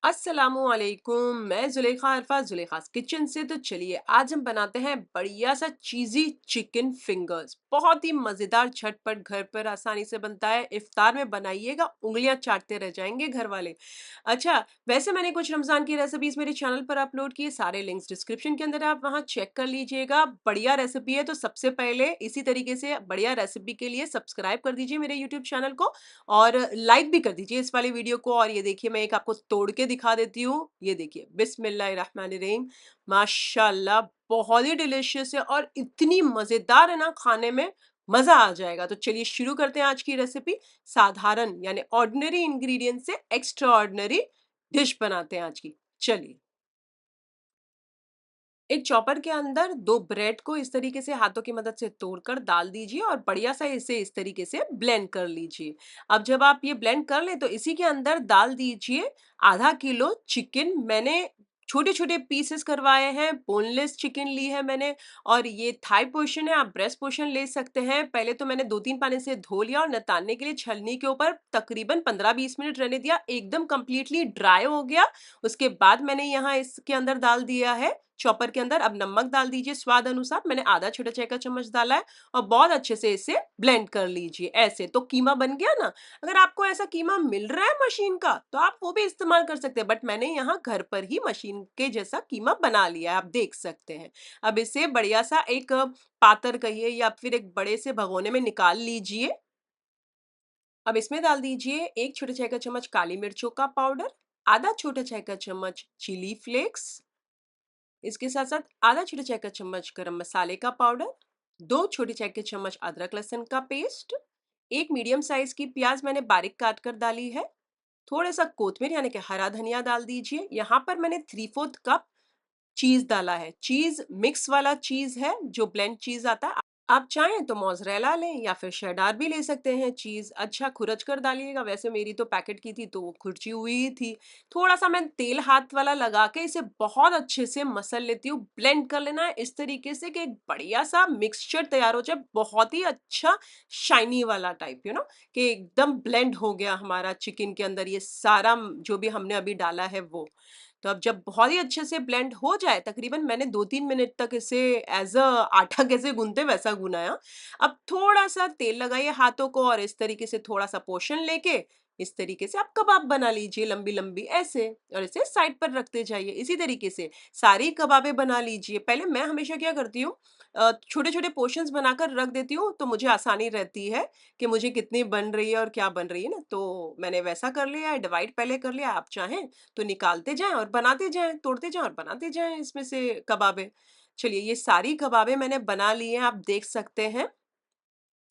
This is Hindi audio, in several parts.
अस्सलामुअलैकुम। मैं जुलेखा अल्फा जुलेखास किचन से। तो चलिए आज हम बनाते हैं बढ़िया सा चीज़ी चिकन फिंगर्स। बहुत ही मज़ेदार, झटपट, घर पर आसानी से बनता है। इफ्तार में बनाइएगा, उंगलियां चाटते रह जाएंगे घर वाले। अच्छा, वैसे मैंने कुछ रमज़ान की रेसिपीज मेरे चैनल पर अपलोड की है, सारे लिंक्स डिस्क्रिप्शन के अंदर है, आप वहाँ चेक कर लीजिएगा। बढ़िया रेसिपी है। तो सबसे पहले इसी तरीके से बढ़िया रेसिपी के लिए सब्सक्राइब कर दीजिए मेरे यूट्यूब चैनल को और लाइक भी कर दीजिए इस वाली वीडियो को। और ये देखिए, मैं एक आपको तोड़ के दिखा देती हूँ। ये देखिए, बिस्मिल्लाहिर्रहमानिर्रहीम। माशाल्लाह, बहुत ही डिलिशियस है और इतनी मजेदार है ना, खाने में मजा आ जाएगा। तो चलिए शुरू करते हैं आज की रेसिपी। साधारण यानी ऑर्डिनरी इंग्रेडिएंट से एक्स्ट्रा ऑर्डिनरी डिश बनाते हैं आज की। चलिए, एक चॉपर के अंदर दो ब्रेड को इस तरीके से हाथों की मदद से तोड़कर डाल दीजिए और बढ़िया सा इसे इस तरीके से ब्लेंड कर लीजिए। अब जब आप ये ब्लेंड कर लें तो इसी के अंदर डाल दीजिए आधा किलो चिकन। मैंने छोटे छोटे पीसेस करवाए हैं, बोनलेस चिकन ली है मैंने। और ये थाई पोर्शन है, आप ब्रेस्ट पोर्शन ले सकते हैं। पहले तो मैंने 2-3 पानी से धो लिया और नितारने के लिए छलनी के ऊपर तकरीबन 15-20 मिनट रहने दिया, एकदम कंप्लीटली ड्राई हो गया। उसके बाद मैंने यहाँ इसके अंदर डाल दिया है चॉपर के अंदर। अब नमक डाल दीजिए स्वाद अनुसार, मैंने आधा छोटा चाय का चम्मच डाला है। और बहुत अच्छे से इसे ब्लेंड कर लीजिए। ऐसे तो कीमा बन गया ना। अगर आपको ऐसा कीमा मिल रहा है मशीन का तो आप वो भी इस्तेमाल कर सकते हैं, बट मैंने यहाँ घर पर ही मशीन के जैसा कीमा बना लिया है, आप देख सकते हैं। अब इसे बढ़िया सा एक पात्र कहिए या फिर एक बड़े से भगोने में निकाल लीजिए। अब इसमें डाल दीजिए एक छोटे चाय का चम्मच काली मिर्चों का पाउडर, आधा छोटा चाय का चम्मच चिली फ्लेक्स, इसके साथ साथ आधा छोटा चाय का चम्मच गरम मसाले का पाउडर, दो छोटे चाय के चम्मच अदरक लहसुन का पेस्ट, एक मीडियम साइज की प्याज मैंने बारीक काट कर डाली है, थोड़ा सा कोथमीर यानी कि हरा धनिया डाल दीजिए। यहाँ पर मैंने 3/4 कप चीज डाला है। चीज मिक्स वाला चीज है, जो ब्लेंड चीज आता है। आप चाहें तो मोज़रेला लें या फिर शेडार भी ले सकते हैं। चीज़ अच्छा खुरच कर डालिएगा, वैसे मेरी तो पैकेट की थी तो वो खुरची हुई ही थी। थोड़ा-सा मैं तेल हाथ वाला लगा के इसे बहुत अच्छे से मसल लेती हूँ। ब्लेंड कर लेना है इस तरीके से कि एक बढ़िया-सा मिक्सचर तैयार हो जाए, बहुत ही अच्छा शाइनी वाला टाइप, कि एकदम ब्लेंड हो गया हमारा चिकन के अंदर ये सारा जो भी हमने अभी डाला है वो। तो अब जब बहुत ही अच्छे से ब्लेंड हो जाए, तकरीबन मैंने 2-3 मिनट तक इसे एज अ आटा कैसे गूंथते वैसा गूना। अब थोड़ा सा तेल लगाइए हाथों को और इस तरीके से थोड़ा सा पोर्शन लेके इस तरीके से आप कबाब बना लीजिए लंबी लंबी ऐसे। और इसे साइड पर रखते जाइए। इसी तरीके से सारी कबाबें बना लीजिए। पहले मैं हमेशा क्या करती हूँ, छोटे छोटे पोर्शंस बनाकर रख देती हूँ तो मुझे आसानी रहती है कि मुझे कितनी बन रही है और क्या बन रही है ना। तो मैंने वैसा कर लिया है, डिवाइड पहले कर लिया। आप चाहें तो निकालते जाएं और बनाते जाएं, तोड़ते जाएं और बनाते जाएं इसमें से कबाबें। चलिए, ये सारी कबाबें मैंने बना ली हैं, आप देख सकते हैं।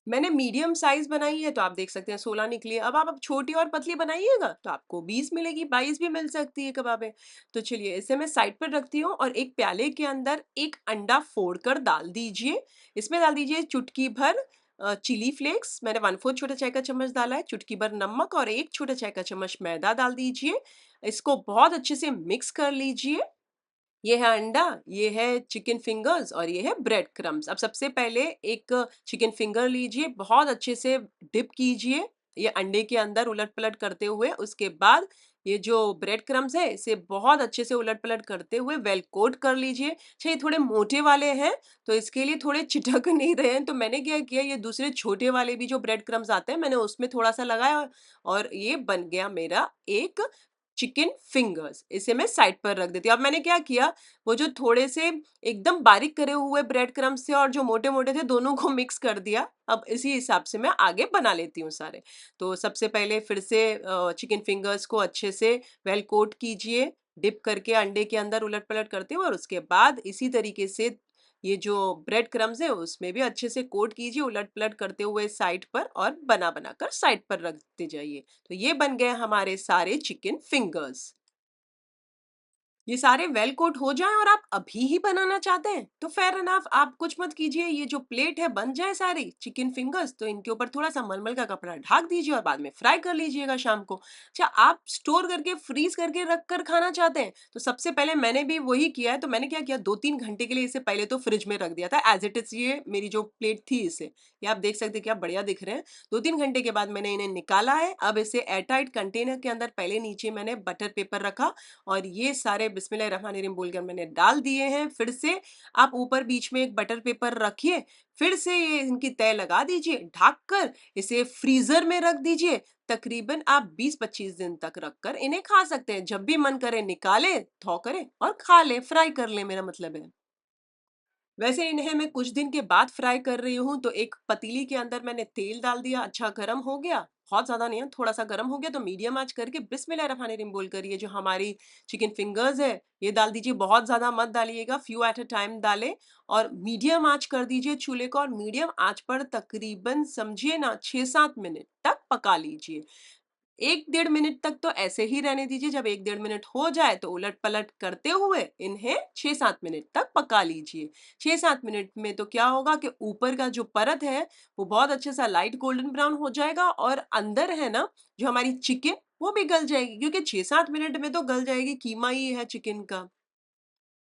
मैंने मीडियम साइज बनाई है तो आप देख सकते हैं 16 निकली है। अब छोटी और पतली बनाइएगा तो आपको 20 मिलेगी, 22 भी मिल सकती है कबाबें। तो चलिए, इसे मैं साइड पर रखती हूँ और एक प्याले के अंदर एक अंडा फोड़कर डाल दीजिए। इसमें डाल दीजिए चुटकी भर चिली फ्लेक्स, मैंने 1/4 छोटा चाय का चम्मच डाला है, चुटकी भर नमक और एक छोटा चाय का चम्मच मैदा डाल दीजिए। इसको बहुत अच्छे से मिक्स कर लीजिए। ये है अंडा, ये है चिकन फिंगर्स और ये है ब्रेड क्रम्स। अब सबसे पहले एक चिकन फिंगर लीजिए, बहुत अच्छे से डिप कीजिए ये अंडे के अंदर उलट-पलट करते हुए। उसके बाद ये जो ब्रेड क्रम्स है इसे बहुत अच्छे से उलट-पलट करते हुए वेल कोट कर लीजिए। अच्छा, ये थोड़े मोटे वाले हैं तो इसके लिए थोड़े चिटक नहीं रहे हैं, तो मैंने क्या किया, ये दूसरे छोटे वाले भी जो ब्रेड क्रम्स आते हैं मैंने उसमें थोड़ा-सा लगाया और ये बन गया मेरा एक चिकन फिंगर्स। इसे मैं साइड पर रख देती हूँ। अब मैंने क्या किया, वो जो थोड़े से एकदम बारीक करे हुए ब्रेड क्रम्स थे और जो मोटे-मोटे थे, दोनों को मिक्स कर दिया। अब इसी हिसाब से मैं आगे बना लेती हूँ सारे। तो सबसे पहले फिर से चिकन फिंगर्स को अच्छे से वेल कोट कीजिए, डिप करके अंडे के अंदर उलट-पलट करते हुए। और उसके बाद इसी तरीके से ये जो ब्रेड क्रम्स है उसमें भी अच्छे से कोट कीजिए उलट-पलट करते हुए साइड पर, और बना-बना कर साइड पर रखते जाइए। तो ये बन गए हमारे सारे चिकन फिंगर्स। ये सारे वेल कोट हो जाएँ और आप अभी ही बनाना चाहते हैं, तो फ़ेयर एनफ आप कुछ मत कीजिए, ये जो प्लेट है बन जाए सारी चिकन फिंगर्स, तो इनके ऊपर थोड़ा-सा मलमल का कपड़ा ढक दीजिए और बाद में फ्राई कर लीजिएगा शाम को। अच्छा, आप स्टोर करके फ्रीज़ करके रख कर खाना चाहते हैं, तो सबसे पहले मैंने भी वही किया है, तो मैंने क्या किया 2-3 घंटे के लिए इसे पहले तो फ्रिज में रख दिया था एज़ इट इज़, ये मेरी जो प्लेट थी इसे। ये आप देख सकते हैं क्या बढ़िया दिख रहे हैं। 2-3 घंटे के बाद मैंने इन्हें निकाला है, अब इसे एयर टाइट कंटेनर के अंदर पहले नीचे मैंने बटर पेपर रखा और ये सारे बिस्मिल्लाहिर्रहमानिर्रहीम बोलकर मैंने डाल दिए हैं। फिर से आप ऊपर बीच में एक बटर पेपर रखिए, फिर से ये इनकी तह लगा दीजिए, ढक कर इसे फ्रीज़र में रख दीजिए। तकरीबन आप 20-25 दिन तक रखकर इन्हें खा सकते हैं। जब भी मन करे निकालें, थॉ करें और खा लें, फ्राई कर लें मेरा मतलब है। वैसे इन्हें मैं कुछ दिन के बाद फ्राई कर रही हूँ, तो एक पतीली के अंदर मैंने तेल डाल दिया, अच्छा गरम हो गया, बहुत ज़्यादा नहीं है, थोड़ा-सा गरम हो गया तो मीडियम आँच करके बिस्मिल्लाहिर्रहमानिर्रहीम बोलकर ये जो हमारी चिकन फिंगर्स है, ये डाल दीजिए, बहुत ज़्यादा मत डालिएगा, फ्यू एट अ टाइम डालें और मीडियम आँच कर दीजिए चूल्हे को और मीडियम आँच पर तकरीबन समझिए ना 6-7 मिनट तक पका लीजिए। 1 डेढ़ मिनट तक तो ऐसे ही रहने दीजिए, जब 1 डेढ़ मिनट हो जाए तो उलट-पलट करते हुए इन्हें 6-7 मिनट तक पका लीजिए। 6-7 मिनट में तो क्या होगा कि ऊपर का जो परत है, वो बहुत अच्छे सा लाइट गोल्डन ब्राउन हो जाएगा और अंदर है ना, जो हमारी चिकन वो भी गल जाएगी क्योंकि 6-7 मिनट में तो गल जाएगी, कीमा ही है चिकन का।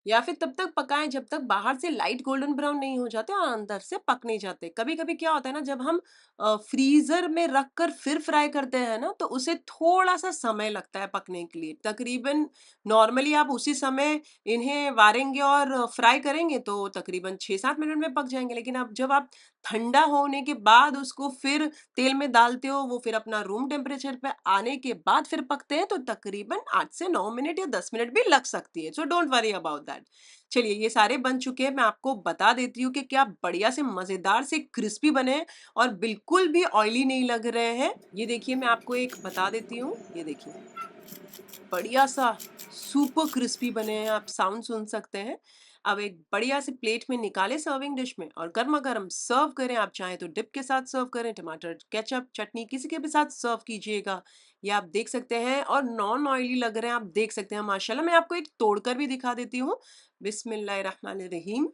या फिर तब तक पकाएँ जब तक बाहर से लाइट गोल्डन ब्राउन नहीं हो जाते और अंदर से पक नहीं जाते। कभी-कभी क्या होता है ना, जब हम फ्रीज़र में रख कर फिर फ्राई करते हैं ना, तो उसे थोड़ा-सा समय लगता है पकने के लिए। तकरीबन नॉर्मली आप उसी समय इन्हें वारेंगे और फ्राई करेंगे तो तकरीबन 6-7 मिनट में पक जाएँगे। लेकिन अब जब आप ठंडा होने के बाद उसको फिर तेल में डालते हो, वो फिर अपना रूम टेम्परेचर पे आने के बाद फिर पकते हैं, तो तकरीबन 8 से 9 मिनट या 10 मिनट भी लग सकती है। So don't worry about that. चलिए ये सारे बन चुके हैं, मैं आपको बता देती हूँ कि क्या बढ़िया से मज़ेदार से क्रिस्पी बने हैं और बिल्कुल भी ऑयली नहीं लग रहे हैं। ये देखिए मैं आपको एक बता देती हूँ, ये देखिए। बढ़िया-सा सुपर क्रिस्पी बने हैं, आप साउंड सुन सकते हैं। अब एक बढ़िया सी प्लेट में निकालें सर्विंग डिश में और गरमा-गरम सर्व करें। आप चाहें तो डिप के साथ सर्व करें, टमाटर, केचअप, चटनी किसी के भी साथ सर्व कीजिएगा। ये आप देख सकते हैं और नॉन ऑयली लग रहे हैं, आप देख सकते हैं माशाल्लाह। मैं आपको एक तोड़कर भी दिखा देती हूँ। बिस्मिल्लाहिर्रहमानिर्रहीम।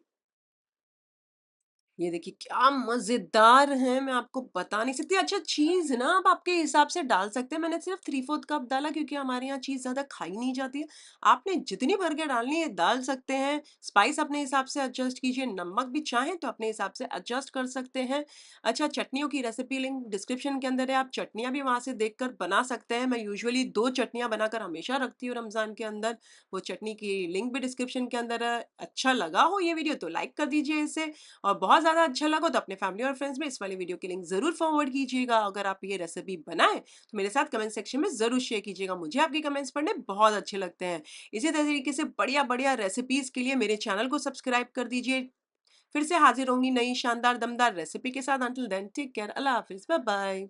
ये देखिए क्या मज़ेदार हैं, मैं आपको बता नहीं सकती। अच्छा, चीज़ ना आप आपके हिसाब से डाल सकते हैं। मैंने सिर्फ़ 3/4 कप डाला क्योंकि हमारे यहाँ चीज़ ज़्यादा खाई नहीं जाती है। आपने जितनी भर के डालनी है डाल सकते हैं। स्पाइस अपने हिसाब से एडजस्ट कीजिए, नमक भी चाहें तो अपने हिसाब से एडजस्ट कर सकते हैं। अच्छा, चटनियों की रेसिपी लिंक डिस्क्रिप्शन के अंदर है, आप चटनियाँ भी वहाँ से देखकर बना सकते हैं। मैं यूजुअली 2 चटनियाँ बनाकर हमेशा रखती हूँ रमज़ान के अंदर। वो चटनी की लिंक भी डिस्क्रिप्शन के अंदर है। अच्छा लगा हो ये वीडियो तो लाइक कर दीजिए इसे और बहुत ज़्यादा अच्छा लगा तो अपने फैमिली और फ्रेंड्स में इस वाली वीडियो की लिंक ज़रूर फॉरवर्ड कीजिएगा। अगर आप ये रेसिपी बनाएँ तो मेरे साथ कमेंट सेक्शन में ज़रूर शेयर कीजिएगा। मुझे आपके कमेंट्स पढ़ने बहुत अच्छे लगते हैं। इसी तरीके से बढ़िया-बढ़िया रेसिपीज़ के लिए मेरे चैनल को सब्सक्राइब कर दीजिए। फिर से हाज़िर होंगी नई शानदार दमदार रेसिपी के साथ। Until then take care. अल्लाह हाफ़िज़। Bye bye.